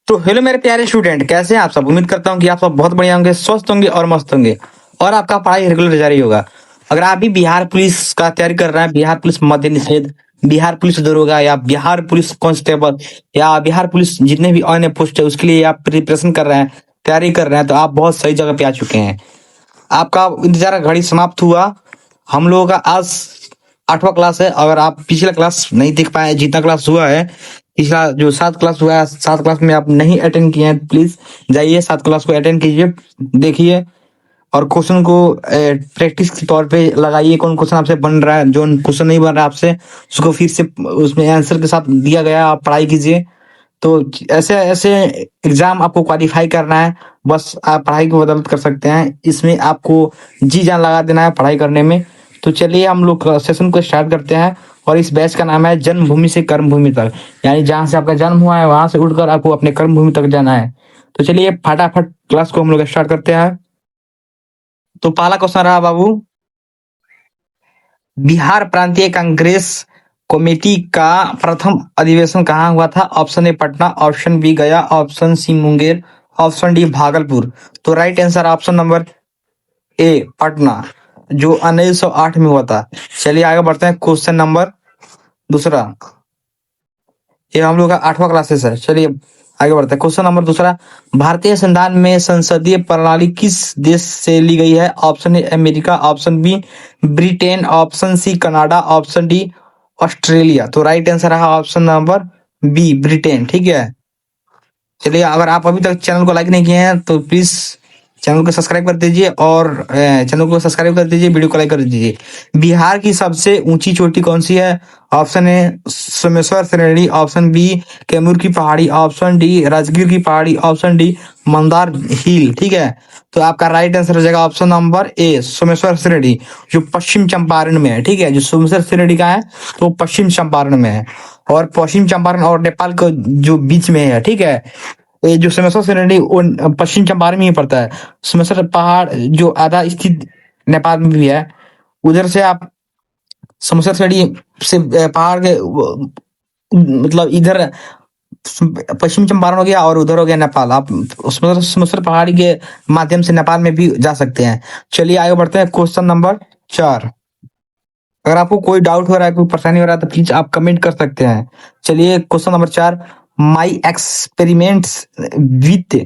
तो हेलो मेरे प्यारे स्टूडेंट, कैसे हैं आप सब। उम्मीद करता हूँ कि आप सब बहुत बढ़िया होंगे, स्वस्थ होंगे और मस्त होंगे और आपका पढ़ाई रेगुलर जारी होगा। अगर आप भी बिहार पुलिस का तैयारी कर रहे हैं, बिहार पुलिस मद्य निषेध, बिहार पुलिस दरोगा या बिहार पुलिस कांस्टेबल या बिहार पुलिस जितने भी अन्य पोस्ट है उसके लिए आप प्रिपरेशन कर रहे हैं, तैयारी कर रहे हैं, तो आप बहुत सही जगह पे आ चुके हैं। आपका इंतजार का घड़ी समाप्त हुआ। हम लोगों का आज 8वां क्लास है। अगर आप पिछला क्लास नहीं देख पाए, जितना क्लास हुआ है, पिछला जो 7 क्लास हुआ है, 7 क्लास में आप नहीं अटेंड किए हैं, प्लीज जाइए 7 क्लास को अटेंड कीजिए, देखिए और क्वेश्चन को प्रैक्टिस के तौर पे लगाइए। कौन क्वेश्चन आपसे बन रहा है, जो क्वेश्चन नहीं बन रहा है आपसे उसको फिर से उसमें आंसर के साथ दिया गया आप पढ़ाई कीजिए। तो ऐसे ऐसे एग्जाम आपको क्वालिफाई करना है, बस आप पढ़ाई को बदौलत कर सकते हैं। इसमें आपको जी जान लगा देना है पढ़ाई करने में। तो चलिए हम लोग सेशन को स्टार्ट करते हैं। और इस बैच का नाम है जन्मभूमि से कर्मभूमि तक, यानी जहां से आपका जन्म हुआ है वहां से उठकर आपको अपने कर्मभूमि तक जाना है। तो चलिए फटाफट क्लास को हम लोग स्टार्ट करते हैं। तो पहला क्वेश्चन रहा बाबू, बिहार प्रांतीय कांग्रेस कमेटी का प्रथम अधिवेशन कहाँ हुआ था। Option A Patna, option B Gaya, option C Munger, option D Bhagalpur. तो right answer option number A Patna, जो 1908 में हुआ था। चलिए आगे बढ़ते हैं। क्वेश्चन नंबर दूसरा, ये हम लोग का 8वां क्लासेस है। चलिए आगे बढ़ते हैं। क्वेश्चन नंबर दूसरा, भारतीय संविधान में संसदीय प्रणाली किस देश से ली गई है। Option A America, option B Britain, option C Canada, option D Australia. तो राइट आंसर है ऑप्शन नंबर बी ब्रिटेन। ठीक है, चलिए अगर आप अभी तक चैनल को लाइक नहीं किए हैं तो प्लीज चैनल को सब्सक्राइब कर दीजिए और चैनल को सब्सक्राइब कर दीजिए, वीडियो को लाइक कर दीजिए। बिहार की सबसे ऊंची चोटी कौन सी है। ऑप्शन ए सोमेश्वर श्रेणी, ऑप्शन बी कैमूर की पहाड़ी, ऑप्शन डी राजगीर की पहाड़ी, ऑप्शन डी मंदार हिल। ठीक है, तो आपका राइट आंसर हो जाएगा ऑप्शन नंबर ए सोमेश्वर श्रेणी, जो पश्चिम चंपारण में है। ठीक है, जो सोमेश्वर श्रेणी का है तो पश्चिम चंपारण में है, और पश्चिम चंपारण और नेपाल को जो बीच में है। ठीक है, ये जो समस्या श्रेणी वो पश्चिम चंपारण में ही पड़ता है। समस्या पहाड़ जो आधा स्थित नेपाल में भी है, उधर से आप समस्या श्रेणी से पहाड़ के मतलब इधर पश्चिम चंपारण हो गया और उधर हो गया नेपाल। आप उसमें समस्या पहाड़ी के माध्यम से नेपाल में भी जा सकते हैं। चलिए आगे बढ़ते हैं। क्वेश्चन नंबर 4, अगर आपको कोई डाउट हो रहा है, कोई परेशानी हो रहा है तो प्लीज आप कमेंट कर सकते हैं। चलिए question number 4, my experiments with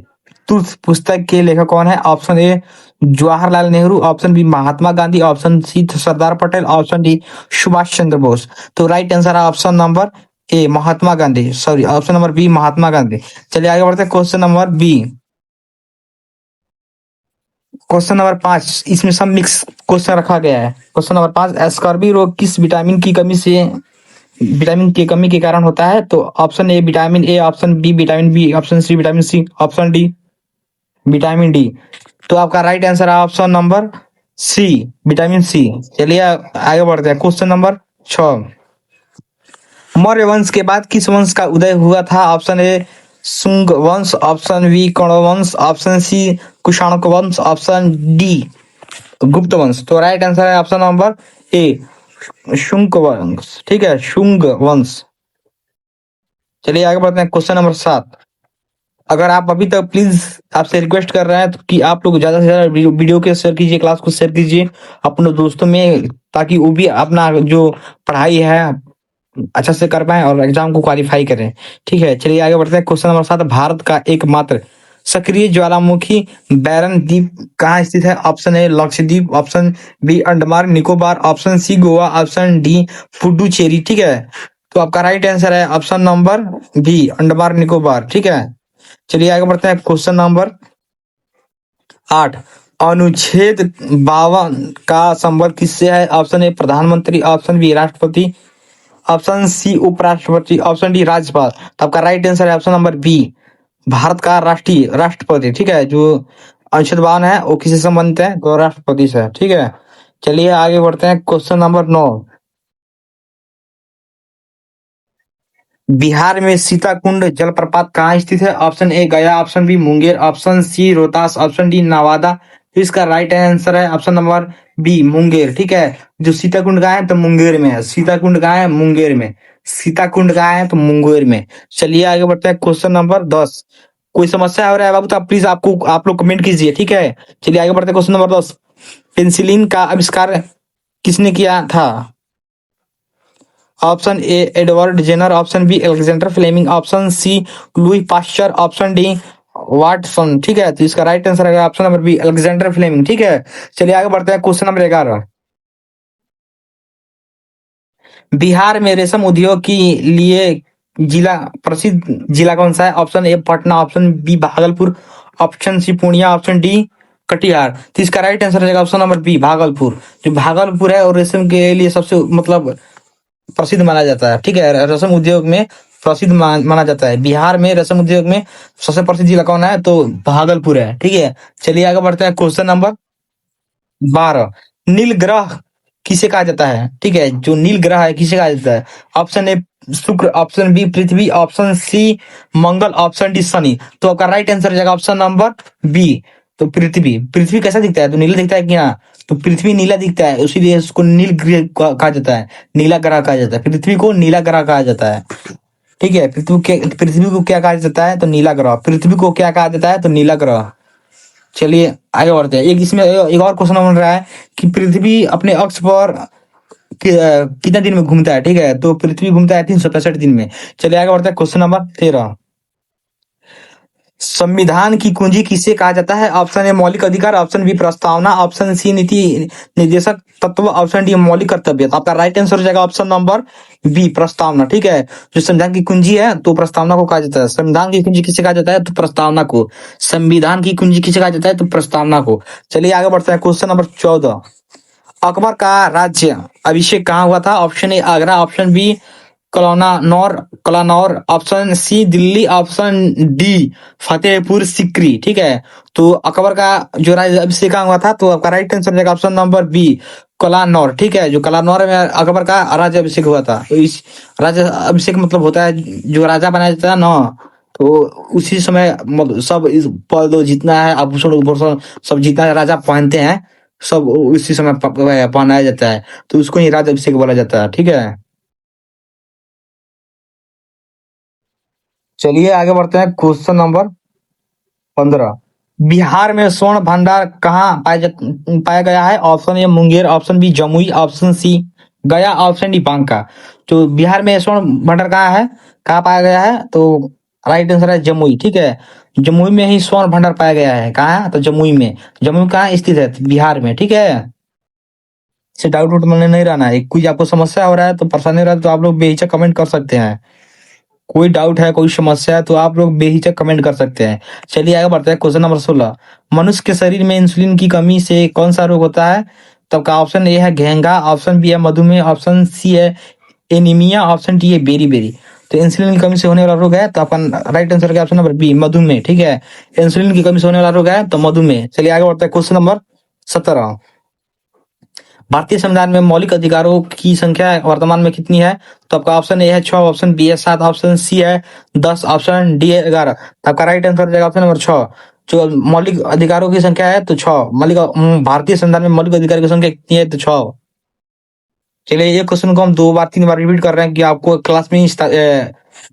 truth पुस्तक के लेखक कौन है। Option A Jawaharlal Nehru, option B Mahatma Gandhi, option C Sardar Patel, option D Subhash Chandra Bose. तो राइट आंसर है option number A Mahatma Gandhi, sorry option number B Mahatma Gandhi. चलिए आगे बढ़ते हैं। Question number B, question number 5, इसमें सब मिक्स क्वेश्चन रखा गया है। क्वेश्चन नंबर 5, स्कर्वी रोग किस विटामिन की कमी के कारण होता है। तो option A vitamin A, option B vitamin B, option C, option D vitamin D. तो आपका राइट आंसर है option number C vitamin C. चलिए आगे बढ़ते हैं। क्वेश्चन नंबर 6, मौर्य वंश के बाद किस वंश का उदय हुआ था। ऑप्शन ए शुंग वंश, ऑप्शन बी कर्ण वंश, ऑप्शन सी कुषाणक वंश, ऑप्शन डी गुप्त वंश। तो राइट आंसर है ऑप्शन नंबर ए शुंग वंश। ठीक है, शुंग वंश। चलिए आगे बढ़ते हैं। क्वेश्चन नंबर 7, अगर आप अभी तक प्लीज आपसे रिक्वेस्ट कर रहे हैं तो कि आप लोग ज्यादा से ज्यादा वीडियो के शेयर कीजिए, क्लास को शेयर कीजिए अपने दोस्तों में, ताकि वो भी अपना जो पढ़ाई है अच्छा से कर पाए और एग्जाम को क्वालिफाई करें। ठीक है, चलिए आगे बढ़ते हैं। क्वेश्चन नंबर 7, भारत का एकमात्र सक्रिय ज्वालामुखी बैरन द्वीप कहाँ स्थित है। Option A Lakshadweep, option B Andaman Nicobar, option C Goa, option D Puducherry. ठीक है, तो आपका राइट आंसर है option number B Andaman Nicobar. ठीक है, चलिए आगे बढ़ते हैं। क्वेश्चन नंबर 8, अनुच्छेद 52 का संबंध किससे है। ऑप्शन ए प्रधानमंत्री, ऑप्शन बी राष्ट्रपति, ऑप्शन सी उपराष्ट्रपति, ऑप्शन डी राज्यपाल। तो आपका राइट आंसर है ऑप्शन नंबर बी भारत का राष्ट्रीय राष्ट्रपति। ठीक है, जो अनुच्छेद 52 है वो किसी संबंधित है तो राष्ट्रपति से। ठीक है, चलिए आगे बढ़ते हैं। क्वेश्चन नंबर 9, बिहार में सीताकुंड जलप्रपात कहाँ स्थित है। Option A Gaya, option B Munger, option C Rohtas, option D Nawada. तो इसका राइट आंसर है ऑप्शन नंबर बी मुंगेर। ठीक है, जो सीताकुंड का है तो मुंगेर में है, सीताकुंड का है मुंगेर में, सीताकुंड का है तो मुंगेर में। चलिए आगे बढ़ते हैं। क्वेश्चन नंबर 10, कोई समस्या हो रहा है बाबू तो आप प्लीज आप लोग कमेंट कीजिए, ठीक है। चलिए आगे बढ़ते हैं, क्वेश्चन नंबर 10। पेंसिलिन का आविष्कार किसने किया था? Option A Edward Jenner, option B Alexander Fleming, option C Louis Pasteur, option D Watson. ठीक है, तो इसका राइट आंसर है option number B Alexander Fleming. ठीक है, चलिए आगे बढ़ते हैं, क्वेश्चन नंबर 11। बिहार में रेशम उद्योग के लिए जिला प्रसिद्ध जिला कौन सा है? Option A Patna, option B Bhagalpur, option C Purnia, option D Katihar. तो इसका राइट आंसर रहेगा ऑप्शन नंबर बी भागलपुर। जो भागलपुर है और रेशम के लिए सबसे मतलब प्रसिद्ध माना जाता है। ठीक है, रेशम उद्योग में प्रसिद्ध माना जाता है। बिहार में रेशम उद्योग में सबसे प्रसिद्ध जिला कौन है? तो भागलपुर है। ठीक है, चलिए आगे बढ़ते हैं, क्वेश्चन नंबर 12। नील ग्रह किसे कहा जाता है? ठीक है, जो नील ग्रह है किसे कहा जाता है? ऑप्शन ए शुक्र, ऑप्शन बी पृथ्वी, ऑप्शन सी मंगल, ऑप्शन डी शनि। तो आपका राइट आंसर हो जाएगा ऑप्शन नंबर बी। तो पृथ्वी। पृथ्वी कैसा दिखता है? तो नीला दिखता है कि हाँ? तो पृथ्वी नीला दिखता है, इसीलिए उसको नील ग्रह कहा जाता है, नीला ग्रह कहा जाता है। पृथ्वी को नीला ग्रह कहा जाता है। ठीक है, पृथ्वी को क्या कहा जाता है? तो नीला ग्रह। पृथ्वी को क्या कहा जाता है? तो नीला ग्रह। चलिए आगे बढ़ते हैं, एक इसमें एक और क्वेश्चन बन रहा है कि पृथ्वी अपने अक्ष पर कितने दिन में घूमता है? ठीक है, तो पृथ्वी घूमता है 365 दिन में। चलिए आगे बढ़ते हैं, क्वेश्चन नंबर 13। संविधान की कुंजी किसे कहा जाता है? ऑप्शन ए मौलिक अधिकार, ऑप्शन बी प्रस्तावना, ऑप्शन सी नीति निर्देशक तत्व, ऑप्शन डी मौलिक कर्तव्य। तो आपका राइट आंसर हो जाएगा ऑप्शन नंबर बी प्रस्तावना। ठीक है, जो संविधान की कुंजी है तो प्रस्तावना को कहा जाता है। संविधान की कुंजी किसे कहा जाता है? तो प्रस्तावना को। संविधान की कुंजी किसे कहा जाता है? तो प्रस्तावना को। चलिए आगे बढ़ते हैं, क्वेश्चन नंबर 14। अकबर का राज्य अभिषेक कहाँ हुआ था? Option A Agra, option B Kalanaur Kalanaur, option C Delhi, option D Fatehpur Sikri. ठीक है, तो अकबर का जो राज्य अभिषेक कहाँ हुआ था? तो आपका राइट आंसर रहेगा ऑप्शन नंबर बी कलानौर। ठीक है, जो कलानौर में अकबर का राज्य अभिषेक हुआ था। तो इस राज्य अभिषेक मतलब होता है जो राजा बनाया जाता है ना, तो उसी समय सब इस पद जितना है आभूषण उभूषण सब जितना राजा पहनते हैं सब उसी समय पहनाया जाता है, तो उसको ही राज्य अभिषेक बोला जाता है। ठीक है, चलिए आगे बढ़ते हैं, क्वेश्चन नंबर 15। बिहार में स्वर्ण भंडार कहाँ पाया गया है? Option A Munger, option B Jamui, option C Gaya, option D Banka. तो बिहार में स्वर्ण भंडार कहाँ है, कहाँ पाया गया है? तो राइट आंसर है जमुई। ठीक है, जमुई में ही स्वर्ण भंडार पाया गया है। कहाँ है? तो जमुई में। जमुई कहाँ स्थित है? तो बिहार में। ठीक है, से डाउट उट मन नहीं रहना है। कोई आपको समस्या हो रहा है तो परेशानी हो रहा है तो आप लोग बेहिचक कमेंट कर सकते हैं। कोई डाउट है, कोई समस्या है तो आप लोग बेहिचक कमेंट कर सकते हैं। चलिए आगे बढ़ते हैं, क्वेश्चन नंबर 16। मनुष्य के शरीर में इंसुलिन की कमी से कौन सा रोग होता है? तो आपका ऑप्शन ए है घेंगा, ऑप्शन बी है मधुमेह, ऑप्शन सी है एनीमिया, ऑप्शन डी है बेरी बेरी। तो इंसुलिन की कमी से होने वाला रोग है तो आपका राइट आंसर है ऑप्शन नंबर बी मधुमेह। ठीक है, इंसुलिन की कमी से होने वाला रोग है तो मधुमेह। चलिए आगे बढ़ते हैं, क्वेश्चन नंबर 17। भारतीय संविधान में मौलिक अधिकारों की संख्या वर्तमान में कितनी है? तो आपका ऑप्शन ए है 6, ऑप्शन बी है 7, ऑप्शन सी है 10, ऑप्शन डी है 11। तो आपका राइट आंसर हो जाएगा ऑप्शन नंबर 6। जो मौलिक अधिकारों की संख्या है तो 6। भारतीय संविधान में मौलिक अधिकारों की संख्या कितनी है? तो 6। चलिए ये क्वेश्चन को हम 2 बार 3 बार रिपीट कर रहे हैं कि आपको क्लास में ही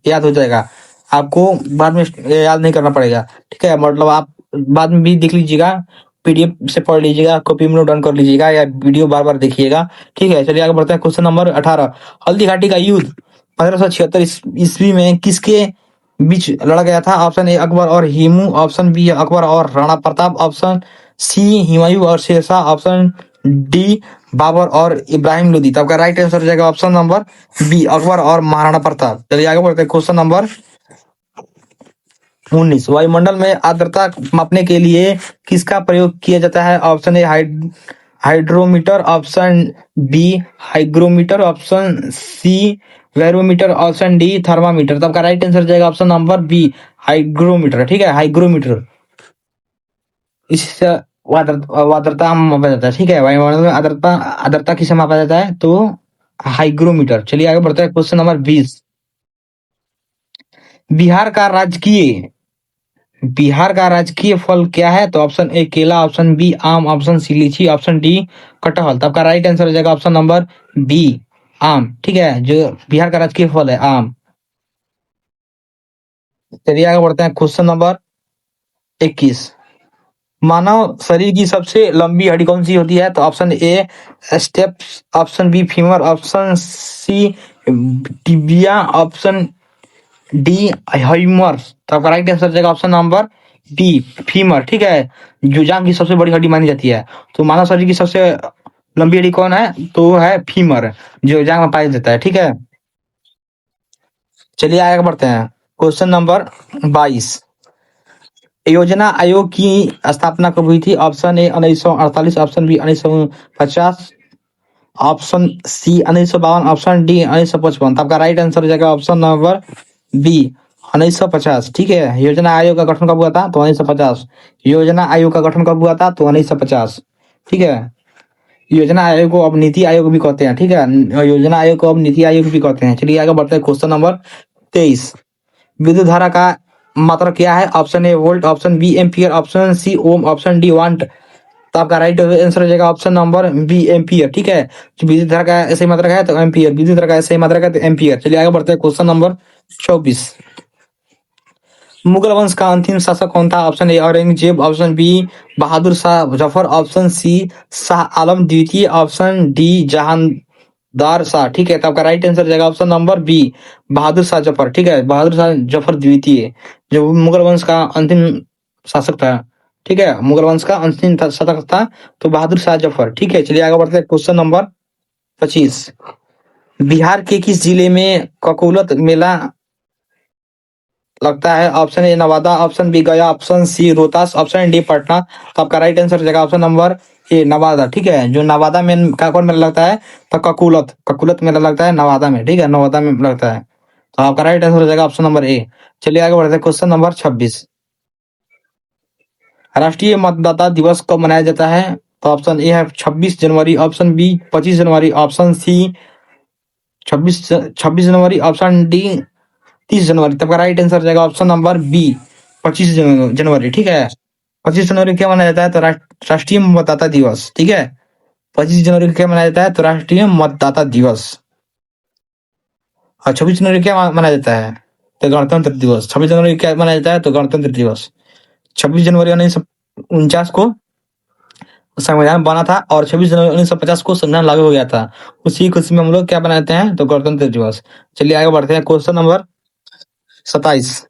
याद हो जाएगा, आपको बाद में याद नहीं करना पड़ेगा। ठीक है, मतलब आप बाद में भी देख लीजिएगा, पीडीएफ से पढ़ लीजिएगा, कॉपी में नोट डाउन कर लीजिएगा या वीडियो बार बार देखिएगा। ठीक है, चलिए आगे बढ़ते हैं, क्वेश्चन नंबर 18। हल्दी घाटी का युद्ध 1576 ईस्वी में किसके बीच लड़ा गया था? ऑप्शन ए अकबर और हिमू, ऑप्शन बी अकबर और राणा प्रताप, ऑप्शन सी हुमायूं और शेरशाह, ऑप्शन डी बाबर और इब्राहिम लोदी। तो आपका राइट आंसर हो जाएगा ऑप्शन नंबर बी अकबर और महाराणा प्रताप। चलिए आगे बढ़ते हैं, क्वेश्चन नंबर 19। वायुमंडल में आर्द्रता मापने के लिए किसका प्रयोग किया जाता है? Option A hydrometer, option B hygrometer, option C barometer, option D thermometer. तो आपका राइट आंसर हो जाएगा ऑप्शन नंबर बी हाइग्रोमीटर। ठीक है, हाइग्रोमीटर इससे आर्द्रता मापा जाता है। ठीक है, वायुमंडल में आर्द्रता आर्द्रता किसे मापा जाता है? तो हाइग्रोमीटर। चलिए आगे बढ़ते हैं, क्वेश्चन नंबर 20। बिहार का राजकीय बिहार का राजकीय फल क्या है? तो ऑप्शन ए केला, ऑप्शन बी आम, ऑप्शन सी लीची, ऑप्शन डी कटहल। तो आपका राइट आंसर हो जाएगा ऑप्शन नंबर बी आम। ठीक है, जो बिहार का राजकीय फल है आम। चलिए आगे बढ़ते हैं, क्वेश्चन नंबर 21। मानव शरीर की सबसे लंबी हड्डी कौन सी होती है? तो option A stapes, option B femur, option C tibia, option D humerus. तो आपका राइट आंसर जाएगा ऑप्शन नंबर बी फीमर। ठीक है, जो जांग की सबसे बड़ी हड्डी मानी जाती है। तो मानव शरीर की सबसे लंबी हड्डी कौन है? तो वो है फीमर, जो जांग में पाया जाता है। ठीक है, चलिए आगे बढ़ते हैं। Question number 22। योजना आयोग की स्थापना कब हुई थी? Option A 1948, option B 1950, option C 1952, option D 1955। आपका राइट आंसर हो जाएगा ऑप्शन नंबर बी 1950। ठीक है, योजना आयोग का गठन कब हुआ था? तो 1950। योजना आयोग का गठन कब हुआ था? तो 1950। ठीक है, योजना आयोग को अब नीति आयोग भी कहते हैं। ठीक है, योजना आयोग को अब नीति आयोग भी कहते हैं। चलिए आगे बढ़ते हैं। Question number 23। विद्युत धारा का मात्रा क्या है? Option A volt, option B ampere, option C ohm, option D watt. तो आपका राइट आंसर हो जाएगा ऑप्शन नंबर बी एम्पियर। ठीक है, जो विद्युत धारा का ऐसे मात्रक है तो एम्पियर, विद्युत धारा का ऐसे मात्रक है तो एम्पियर। चलिए आगे बढ़ते हैं। Question number 24। मुगल वंश का अंतिम शासक कौन था? Option A Aurangzeb, option B Bahadur Shah Zafar, option C Shah Alam द्वितीय, ऑप्शन डी जहांदार शाह। ठीक है, तो आपका राइट आंसर जाएगा option number B Bahadur Shah Zafar. ठीक है, बहादुर शाह जफर द्वितीय जो मुगल वंश का अंतिम शासक था। ठीक है, मुगल वंश का अंतिम शासक था तो बहादुर शाह जफर। ठीक है, चलिए आगे बढ़ते हैं। Question number 25। बिहार के किस जिले में ककोलत मेला लगता है? Option A Nawada, option B Gaya, option C Rohtas, option D Patna. तो आपका राइट आंसर हो जाएगा ऑप्शन नंबर ए नवादा। ठीक है, जो नवादा में का कौन मेला लगता है? तो ककुलत ककुलत मेला लगता है नवादा में। ठीक है, नवादा में लगता है। तो आपका राइट आंसर हो जाएगा ऑप्शन नंबर ए। चलिए आगे बढ़ते हैं। Question number 26। राष्ट्रीय मतदाता दिवस कब मनाया जाता है? तो ऑप्शन ए है 26 जनवरी, ऑप्शन बी 25 जनवरी, ऑप्शन सी 26 जनवरी, ऑप्शन डी 30 जनवरी। तब का राइट आंसर जाएगा ऑप्शन नंबर बी 25 जनवरी। ठीक है, 25 जनवरी क्या मनाया जाता है? तो राष्ट्रीय मतदाता दिवस। ठीक है, 25 जनवरी को क्या मनाया जाता है? तो राष्ट्रीय मतदाता दिवस। और 26 जनवरी क्या मनाया जाता है? तो गणतंत्र दिवस। 26 जनवरी क्या मनाया जाता है? तो गणतंत्र दिवस। 26 जनवरी 1949 को संविधान बना था और 26 जनवरी 1950 को संविधान लागू हो गया था। उसी खुशी में हम लोग क्या बनाते हैं? तो गणतंत्र दिवस। चलिए आगे बढ़ते हैं। Question number 27।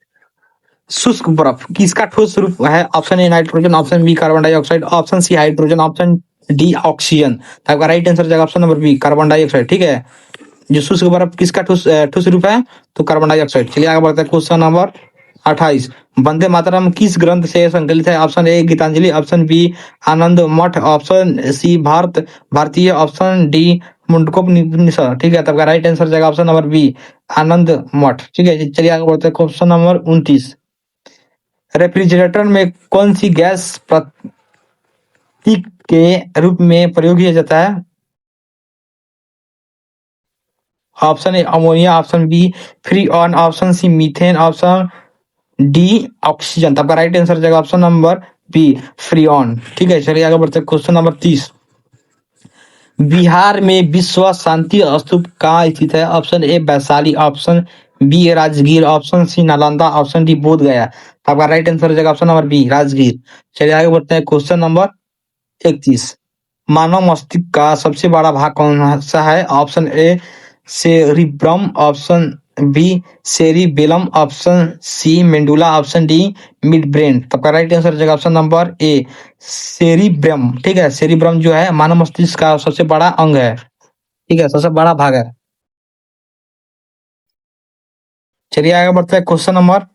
शुष्क बर्फ किसका ठोस रूप है? Option A nitrogen, option B carbon dioxide, option C hydrogen, option D oxygen. आपका राइट आंसर जाएगा option number B carbon dioxide. ठीक है, जो शुष्क बर्फ किसका ठोस रूप है? तो कार्बन डाइऑक्साइड। चलिए आगे बढ़ते हैं। Question number 28। वंदे मातरम किस ग्रंथ से संकलित है? Option A Gitanjali, option B Anand Math, option सी भारतीय, ऑप्शन डी मुंडकोपनिषद। ठीक है, तब का राइट आंसर जाएगा ऑप्शन नंबर बी आनंद मठ। ठीक है, चलिए आगे बढ़ते हैं। Question number 29। रेफ्रिजरेटर में कौन सी गैस प्रतीक के रूप में प्रयोग किया जाता है? Option A ammonia, option B freon, option C methane, option D oxygen. तो आपका राइट आंसर जाएगा ऑप्शन नंबर बी फ्रीऑन। ठीक है, चलिए आगे बढ़ते हैं। Question number 30। बिहार में विश्व शांति स्तूप कहाँ स्थित है? Option A Vaishali, option B Rajgir, option C Nalanda, option D Bodh Gaya. तो आपका राइट आंसर हो जाएगा ऑप्शन नंबर बी राजगीर। चलिए आगे बढ़ते हैं। Question number 31। मानव मस्तिष्क का सबसे बड़ा भाग कौन सा है? Option A cerebrum, option B cerebellum, option C medulla, option D midbrain. तो आपका राइट आंसर हो जाएगा ऑप्शन नंबर ए सेरिब्रम। ठीक है, सेरिब्रम जो है मानव मस्तिष्क का सबसे बड़ा अंग है। ठीक है, सबसे बड़ा भाग है। चलिए आगे बढ़ते हैं। Question number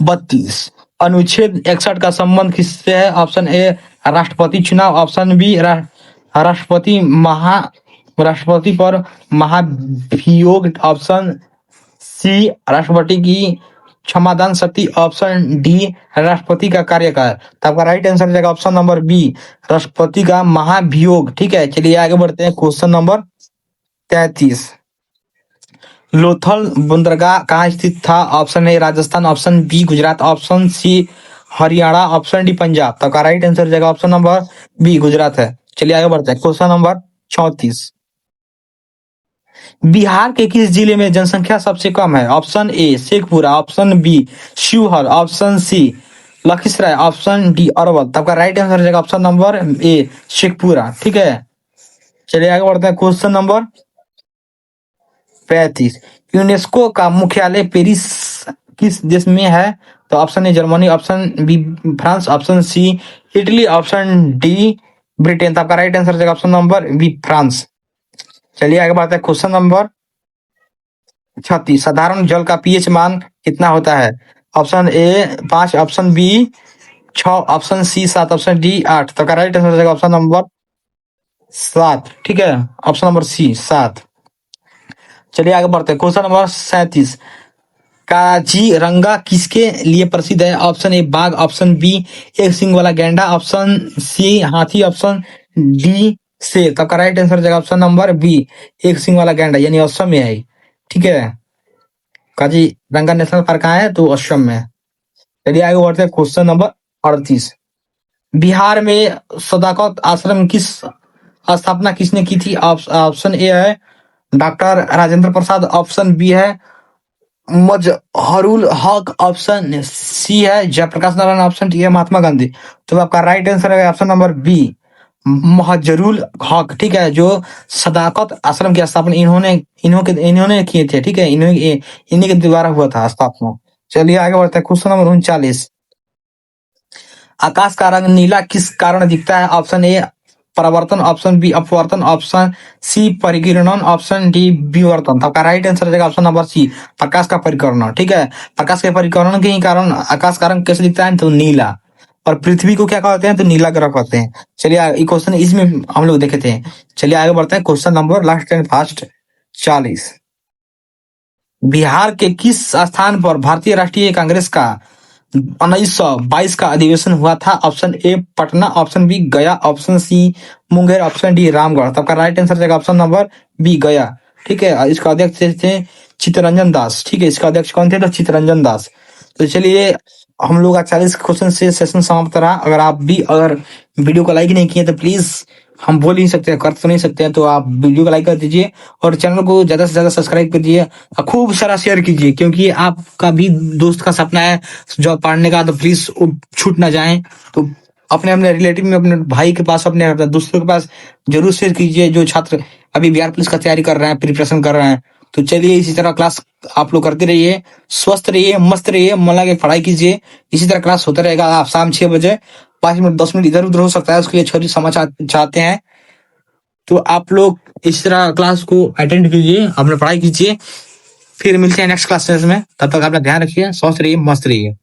32। अनुच्छेद 61 का संबंध किससे है? ऑप्शन ए राष्ट्रपति चुनाव, ऑप्शन बी राष्ट्रपति महा राष्ट्रपति पर महाभियोग, ऑप्शन सी राष्ट्रपति की क्षमादान शक्ति, ऑप्शन डी राष्ट्रपति का कार्यकाल। तो आपका राइट आंसर जाएगा ऑप्शन नंबर बी राष्ट्रपति का महाभियोग। ठीक है, चलिए आगे बढ़ते हैं। Question number 33। लोथल बंदरगाह कहाँ स्थित था? Option A Rajasthan, option B Gujarat, option C Haryana, option D Punjab. तो का राइट आंसर जाएगा ऑप्शन नंबर बी गुजरात है। चलिए आगे बढ़ते हैं। Question number 34। बिहार के किस जिले में जनसंख्या सबसे कम है? Option A Sheikhpura, option B Sheohar, option C Lakhisarai, option D Arwal. तो आपका राइट आंसर हो जाएगा ऑप्शन नंबर ए शेखपुरा। ठीक है, चलिए आगे बढ़ते हैं। Question number 35। यूनेस्को का मुख्यालय पेरिस किस देश में है? तो option A Germany, option B France, option C Italy, option D Britain. तो आपका राइट आंसर हो जाएगा ऑप्शन नंबर बी फ्रांस। चलिए आगे बढ़ते हैं। Question number 36। साधारण जल का पीएच मान कितना होता है? Option A 5, option B 6, option C 7, option D 8। तो राइट आंसर हो जाएगा ऑप्शन नंबर 7। ठीक है, ऑप्शन नंबर सी 7। चलिए आगे बढ़ते हैं। Question number 37। काजीरंगा किसके लिए प्रसिद्ध है? ऑप्शन ए बाघ, ऑप्शन बी एक सिंग वाला गैंडा, ऑप्शन सी हाथी, ऑप्शन डी शेर। तो आपका राइट आंसर हो जाएगा ऑप्शन नंबर बी एक सिंग वाला गैंडा, यानी असम में है। ठीक है, काजीरंगा नेशनल पार्क कहाँ है? तो असम में। चलिए आगे बढ़ते हैं। Question number 38। बिहार में सदाकत आश्रम किस स्थापना किसने की थी? ऑप्शन ए है doctor Rajendra Prasad, option B है मजहरुल हक, ऑप्शन सी है जयप्रकाश नारायण, ऑप्शन डी है महात्मा गांधी। तो आपका राइट आंसर है ऑप्शन नंबर बी महजरुल हक। ठीक है, जो सदाकत आश्रम की स्थापना इन्होंने किए थे। ठीक है, इन्हीं के द्वारा हुआ था स्थापना। चलिए आगे बढ़ते हैं। Question number 39। आकाश का रंग नीला किस कारण दिखता है? ऑप्शन ए परावर्तन, ऑप्शन बी अपवर्तन, ऑप्शन सी परिकिरणन, ऑप्शन डी विवर्तन। तो आपका राइट आंसर हो जाएगा ऑप्शन नंबर सी प्रकाश का परिकरण। ठीक है, प्रकाश के परिकरण के ही कारण आकाश का रंग कैसे दिखता है? तो नीला। और पृथ्वी को क्या कहते हैं? तो नीला ग्रह कहते हैं। चलिए ये क्वेश्चन इसमें हम लोग देखे थे। चलिए आगे बढ़ते हैं। Question number last and fast 40। Bihar के किस स्थान पर भारतीय राष्ट्रीय कांग्रेस का 1922 का अधिवेशन हुआ था? Option A Patna, option B Gaya, option C Munger, option D Ramgarh. तो आपका राइट आंसर जाएगा ऑप्शन नंबर बी गया। ठीक है, इसका अध्यक्ष थे चित्तरंजन दास। ठीक है, इसका अध्यक्ष कौन थे? तो चित्तरंजन दास। तो चलिए हम लोग 40 क्वेश्चन से सेशन समाप्त रहा। अगर आप भी वीडियो को लाइक नहीं किए तो प्लीज, हम बोल नहीं सकते, कर तो नहीं सकते हैं, तो आप वीडियो को लाइक कर दीजिए और चैनल को ज्यादा से ज्यादा सब्सक्राइब कर दीजिए और खूब सारा शेयर कीजिए, क्योंकि आपका भी दोस्त का सपना है जॉब पढ़ने का, तो प्लीज छूट ना जाए। तो अपने अपने रिलेटिव में, अपने भाई के पास, अपने दोस्तों के पास जरूर शेयर कीजिए जो छात्र अभी बिहार पुलिस का तैयारी कर रहे हैं, प्रिपरेशन कर रहे हैं। तो चलिए इसी तरह क्लास आप लोग करते रहिए, स्वस्थ रहिए, मस्त रहिए, मन लगा के पढ़ाई कीजिए। इसी तरह क्लास होता रहेगा। आप शाम 6 बजे 5 मिनट 10 मिनट इधर उधर हो सकता है, उसके लिए छोटी समाचार चाहते हैं तो आप लोग इस तरह क्लास को अटेंड कीजिए, अपने पढ़ाई कीजिए। फिर मिलते हैं नेक्स्ट क्लासेस में। तब तक अपना ध्यान रखिए, स्वस्थ रहिए, मस्त रहिए।